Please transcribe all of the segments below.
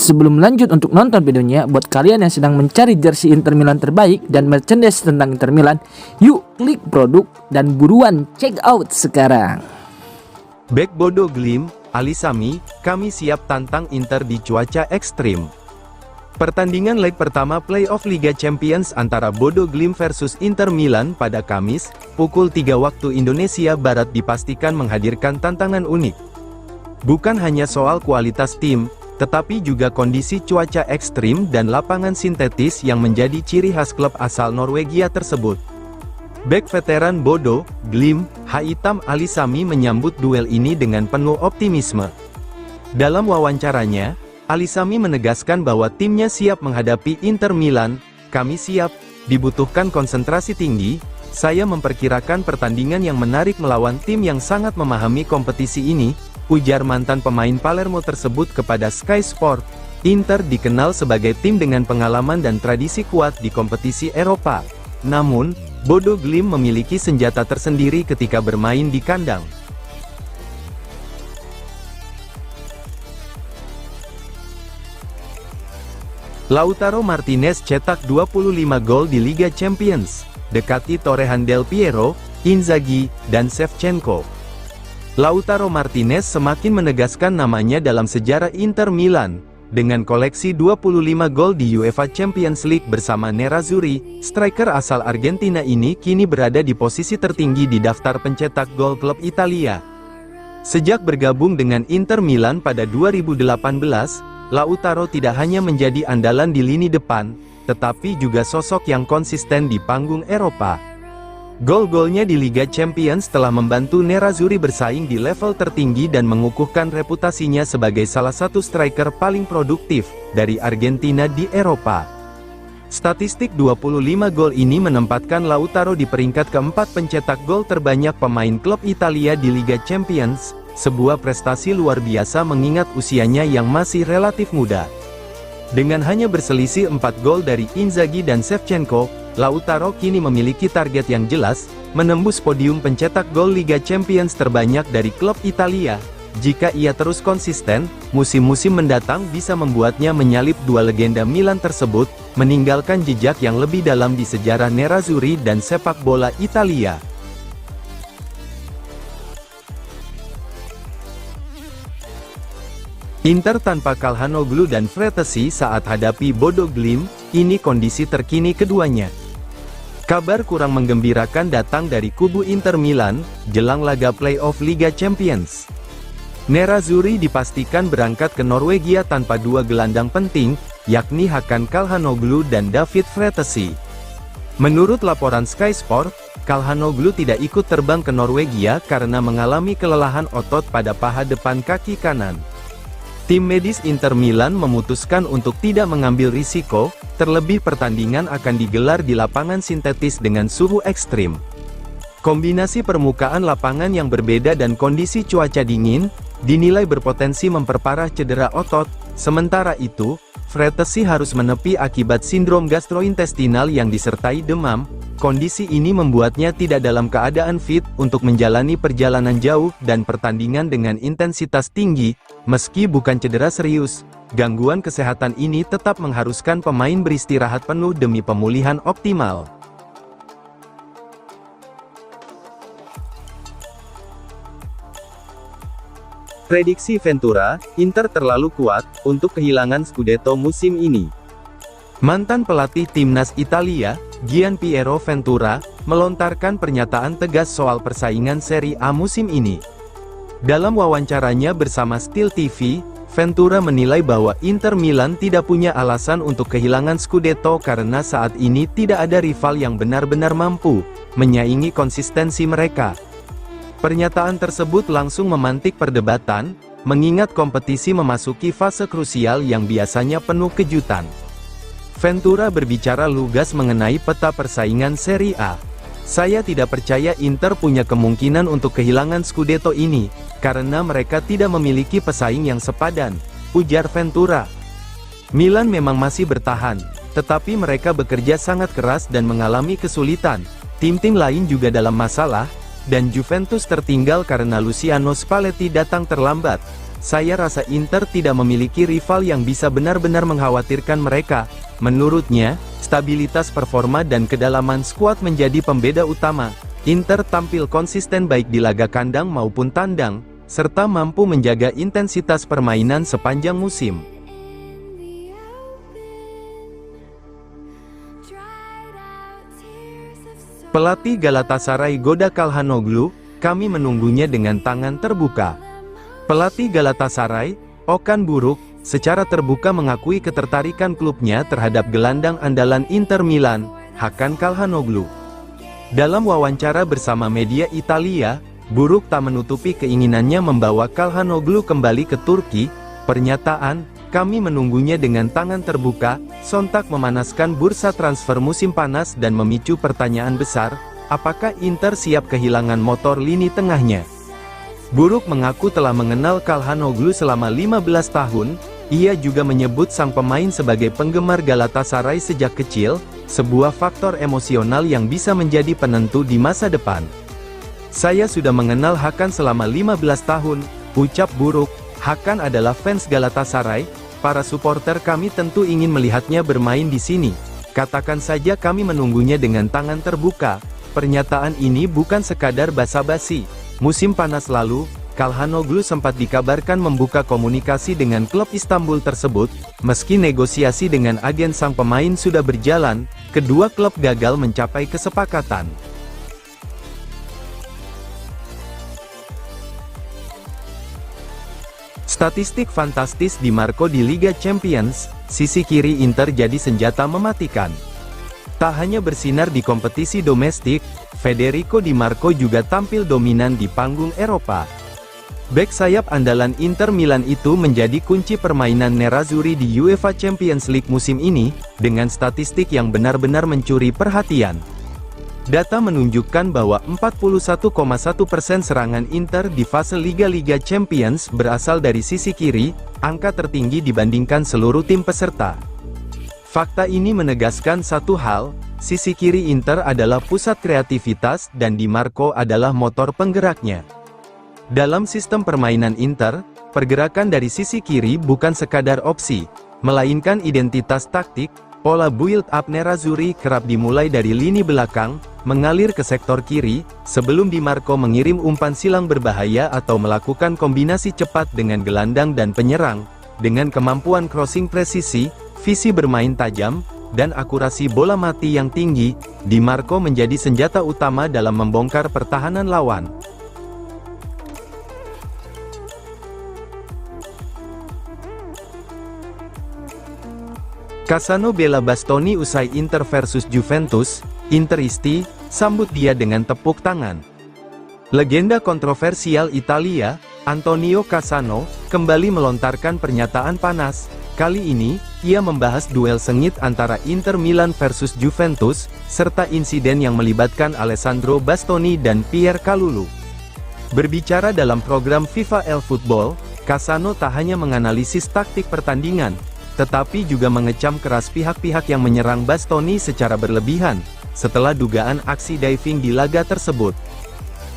Sebelum lanjut untuk nonton videonya, buat kalian yang sedang mencari jersey Inter Milan terbaik dan merchandise tentang Inter Milan, yuk klik produk dan buruan check out sekarang. Bek Bodo Glimt, Alisami, kami siap tantang Inter di cuaca ekstrim. Pertandingan leg pertama playoff Liga Champions antara Bodo Glimt versus Inter Milan pada Kamis, pukul 3 waktu Indonesia Barat dipastikan menghadirkan tantangan unik. Bukan hanya soal kualitas tim, tetapi juga kondisi cuaca ekstrim dan lapangan sintetis yang menjadi ciri khas klub asal Norwegia tersebut. Bek veteran Bodo Glimt, Haitham Alisami menyambut duel ini dengan penuh optimisme. Dalam wawancaranya, Alisami menegaskan bahwa timnya siap menghadapi Inter Milan. "Kami siap, dibutuhkan konsentrasi tinggi. Saya memperkirakan pertandingan yang menarik melawan tim yang sangat memahami kompetisi ini," ujar mantan pemain Palermo tersebut kepada Sky Sport. Inter dikenal sebagai tim dengan pengalaman dan tradisi kuat di kompetisi Eropa. Namun, Bodo Glimt memiliki senjata tersendiri ketika bermain di kandang. Lautaro Martinez cetak 25 gol di Liga Champions, dekati torehan Del Piero, Inzaghi, dan Shevchenko. Lautaro Martinez semakin menegaskan namanya dalam sejarah Inter Milan. Dengan koleksi 25 gol di UEFA Champions League bersama Nerazzurri, striker asal Argentina ini kini berada di posisi tertinggi di daftar pencetak gol klub Italia. Sejak bergabung dengan Inter Milan pada 2018, Lautaro tidak hanya menjadi andalan di lini depan, tetapi juga sosok yang konsisten di panggung Eropa. Gol-golnya di Liga Champions telah membantu Nerazzurri bersaing di level tertinggi dan mengukuhkan reputasinya sebagai salah satu striker paling produktif dari Argentina di Eropa. Statistik 25 gol ini menempatkan Lautaro di peringkat keempat pencetak gol terbanyak pemain klub Italia di Liga Champions, sebuah prestasi luar biasa mengingat usianya yang masih relatif muda. Dengan hanya berselisih 4 gol dari Inzaghi dan Shevchenko, Lautaro kini memiliki target yang jelas, menembus podium pencetak gol Liga Champions terbanyak dari klub Italia. Jika ia terus konsisten, musim-musim mendatang bisa membuatnya menyalip dua legenda Milan tersebut, meninggalkan jejak yang lebih dalam di sejarah Nerazzurri dan sepak bola Italia. Inter tanpa Calhanoglu dan Fratesi saat hadapi Bodo Glimt, ini kondisi terkini keduanya. Kabar kurang menggembirakan datang dari kubu Inter Milan, jelang laga playoff Liga Champions. Nerazzurri dipastikan berangkat ke Norwegia tanpa dua gelandang penting, yakni Hakan Calhanoglu dan David Fratesi. Menurut laporan Sky Sport, Calhanoglu tidak ikut terbang ke Norwegia karena mengalami kelelahan otot pada paha depan kaki kanan. Tim medis Inter Milan memutuskan untuk tidak mengambil risiko, terlebih pertandingan akan digelar di lapangan sintetis dengan suhu ekstrim. Kombinasi permukaan lapangan yang berbeda dan kondisi cuaca dingin, dinilai berpotensi memperparah cedera otot. Sementara itu, Fratesi harus menepi akibat sindrom gastrointestinal yang disertai demam. Kondisi ini membuatnya tidak dalam keadaan fit untuk menjalani perjalanan jauh dan pertandingan dengan intensitas tinggi. Meski bukan cedera serius, gangguan kesehatan ini tetap mengharuskan pemain beristirahat penuh demi pemulihan optimal. Prediksi Ventura, Inter terlalu kuat untuk kehilangan Scudetto musim ini. Mantan pelatih timnas Italia, Gianpiero Ventura, melontarkan pernyataan tegas soal persaingan Serie A musim ini. Dalam wawancaranya bersama Steel TV, Ventura menilai bahwa Inter Milan tidak punya alasan untuk kehilangan Scudetto karena saat ini tidak ada rival yang benar-benar mampu menyaingi konsistensi mereka. Pernyataan tersebut langsung memantik perdebatan, mengingat kompetisi memasuki fase krusial yang biasanya penuh kejutan. Ventura berbicara lugas mengenai peta persaingan Serie A. "Saya tidak percaya Inter punya kemungkinan untuk kehilangan Scudetto ini, karena mereka tidak memiliki pesaing yang sepadan," ujar Ventura. "Milan memang masih bertahan, tetapi mereka bekerja sangat keras dan mengalami kesulitan. Tim-tim lain juga dalam masalah, dan Juventus tertinggal karena Luciano Spalletti datang terlambat. saya rasa Inter tidak memiliki rival yang bisa benar-benar mengkhawatirkan mereka. Menurutnya, stabilitas performa dan kedalaman skuad menjadi pembeda utama. Inter tampil konsisten baik di laga kandang maupun tandang, serta mampu menjaga intensitas permainan sepanjang musim. Pelatih Galatasaray Goda Calhanoglu, kami menunggunya dengan tangan terbuka. Pelatih Galatasaray, Okan Buruk, secara terbuka mengakui ketertarikan klubnya terhadap gelandang andalan Inter Milan, Hakan Calhanoglu. Dalam wawancara bersama media Italia, Buruk tak menutupi keinginannya membawa Calhanoglu kembali ke Turki. Pernyataan, kami menunggunya dengan tangan terbuka, sontak memanaskan bursa transfer musim panas dan memicu pertanyaan besar, apakah Inter siap kehilangan motor lini tengahnya? Buruk mengaku telah mengenal Calhanoglu selama 15 tahun, ia juga menyebut sang pemain sebagai penggemar Galatasaray sejak kecil, sebuah faktor emosional yang bisa menjadi penentu di masa depan. Saya sudah mengenal Hakan selama 15 tahun, ucap Buruk. Hakan adalah fans Galatasaray, para supporter kami tentu ingin melihatnya bermain di sini. Katakan saja kami menunggunya dengan tangan terbuka. Pernyataan ini bukan sekadar basa-basi. Musim panas lalu, Calhanoglu sempat dikabarkan membuka komunikasi dengan klub Istanbul tersebut. Meski negosiasi dengan agen sang pemain sudah berjalan, kedua klub gagal mencapai kesepakatan. Statistik fantastis Di Marco di Liga Champions, sisi kiri Inter jadi senjata mematikan. Tak hanya bersinar di kompetisi domestik, Federico Di Marco juga tampil dominan di panggung Eropa. Bek sayap andalan Inter Milan itu menjadi kunci permainan Nerazzurri di UEFA Champions League musim ini, dengan statistik yang benar-benar mencuri perhatian. Data menunjukkan bahwa 41,1% serangan Inter di fase Liga-Liga Champions berasal dari sisi kiri, angka tertinggi dibandingkan seluruh tim peserta. Fakta ini menegaskan satu hal, sisi kiri Inter adalah pusat kreativitas dan Di Marco adalah motor penggeraknya. Dalam sistem permainan Inter, pergerakan dari sisi kiri bukan sekadar opsi, melainkan identitas taktik. Pola build-up Nerazzurri kerap dimulai dari lini belakang, mengalir ke sektor kiri, sebelum Di Marco mengirim umpan silang berbahaya atau melakukan kombinasi cepat dengan gelandang dan penyerang. Dengan kemampuan crossing presisi, visi bermain tajam, dan akurasi bola mati yang tinggi, Di Marco menjadi senjata utama dalam membongkar pertahanan lawan. Cassano bela Bastoni usai Inter versus Juventus, Interisti, sambut dia dengan tepuk tangan. Legenda kontroversial Italia, Antonio Cassano, kembali melontarkan pernyataan panas. Kali ini, ia membahas duel sengit antara Inter Milan versus Juventus, serta insiden yang melibatkan Alessandro Bastoni dan Pierre Kalulu. Berbicara dalam program FIFA El Football, Cassano tak hanya menganalisis taktik pertandingan, tetapi juga mengecam keras pihak-pihak yang menyerang Bastoni secara berlebihan, setelah dugaan aksi diving di laga tersebut.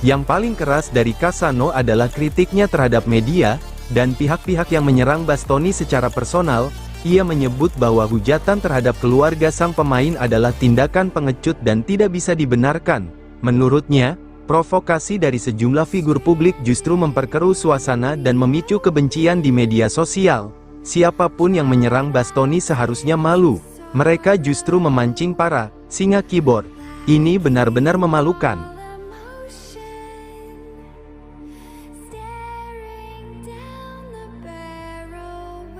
Yang paling keras dari Cassano adalah kritiknya terhadap media, dan pihak-pihak yang menyerang Bastoni secara personal. Ia menyebut bahwa hujatan terhadap keluarga sang pemain adalah tindakan pengecut dan tidak bisa dibenarkan. Menurutnya, provokasi dari sejumlah figur publik justru memperkeruh suasana dan memicu kebencian di media sosial. Siapapun yang menyerang Bastoni seharusnya malu. Mereka justru memancing para singa keyboard. Ini benar-benar memalukan.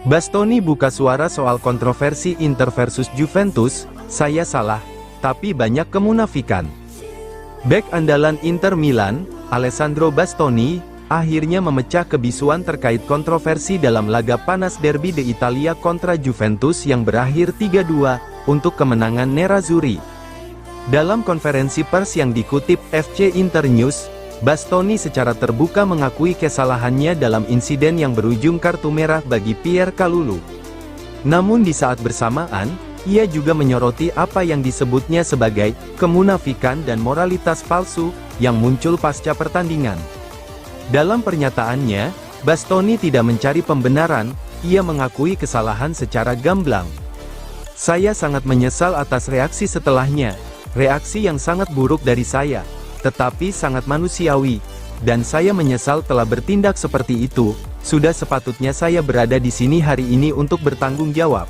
Bastoni buka suara soal kontroversi Inter versus Juventus. Saya salah, tapi banyak kemunafikan. Bek andalan Inter Milan, Alessandro Bastoni, akhirnya memecah kebisuan terkait kontroversi dalam laga panas Derby d'Italia kontra Juventus yang berakhir 3-2, untuk kemenangan Nerazzurri. Dalam konferensi pers yang dikutip FC Internews, Bastoni secara terbuka mengakui kesalahannya dalam insiden yang berujung kartu merah bagi Pierre Kalulu. Namun di saat bersamaan, ia juga menyoroti apa yang disebutnya sebagai kemunafikan dan moralitas palsu yang muncul pasca pertandingan. Dalam pernyataannya, Bastoni tidak mencari pembenaran, ia mengakui kesalahan secara gamblang. Saya sangat menyesal atas reaksi setelahnya. Reaksi yang sangat buruk dari saya, tetapi sangat manusiawi. Dan saya menyesal telah bertindak seperti itu. Sudah sepatutnya saya berada di sini hari ini untuk bertanggung jawab.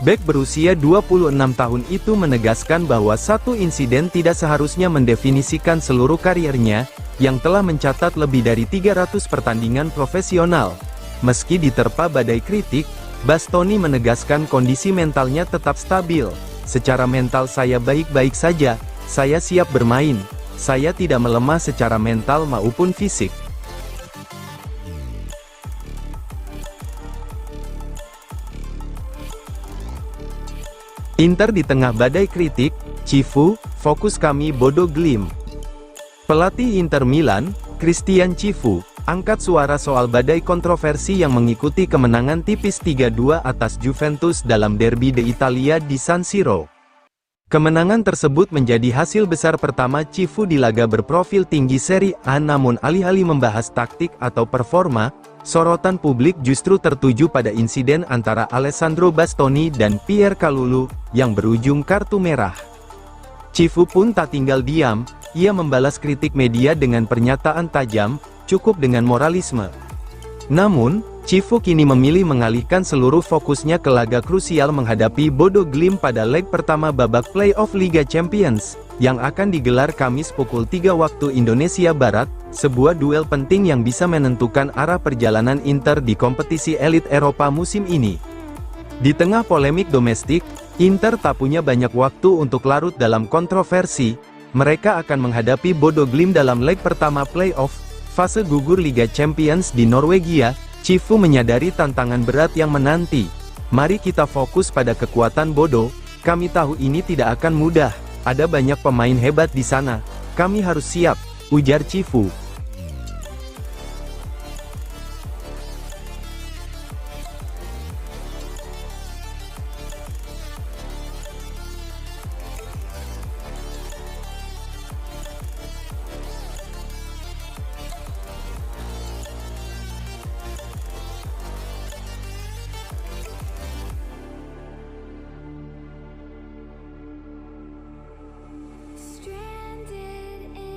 Bek berusia 26 tahun itu menegaskan bahwa satu insiden tidak seharusnya mendefinisikan seluruh kariernya, yang telah mencatat lebih dari 300 pertandingan profesional. Meski diterpa badai kritik, Bastoni menegaskan kondisi mentalnya tetap stabil. Secara mental saya baik-baik saja, saya siap bermain. Saya tidak melemah secara mental maupun fisik. Inter di tengah badai kritik, Cifu, fokus kami Bodo Glimt. Pelatih Inter Milan, Christian Cifu, angkat suara soal badai kontroversi yang mengikuti kemenangan tipis 3-2 atas Juventus dalam Derby d'Italia di San Siro. Kemenangan tersebut menjadi hasil besar pertama Cifu di laga berprofil tinggi Serie A, namun alih-alih membahas taktik atau performa, sorotan publik justru tertuju pada insiden antara Alessandro Bastoni dan Pierre Kalulu, yang berujung kartu merah. Cifu pun tak tinggal diam, ia membalas kritik media dengan pernyataan tajam, cukup dengan moralisme. Namun, Cifu kini memilih mengalihkan seluruh fokusnya ke laga krusial menghadapi Bodo Glimt pada leg pertama babak playoff Liga Champions, yang akan digelar Kamis pukul 3 waktu Indonesia Barat, sebuah duel penting yang bisa menentukan arah perjalanan Inter di kompetisi elit Eropa musim ini. Di tengah polemik domestik, Inter tak punya banyak waktu untuk larut dalam kontroversi. Mereka akan menghadapi Bodo Glimt dalam leg pertama playoff, fase gugur Liga Champions di Norwegia. Cifu menyadari tantangan berat yang menanti. Mari kita fokus pada kekuatan Bodo. Kami tahu ini tidak akan mudah. Ada banyak pemain hebat di sana. Kami harus siap, ujar Cifu.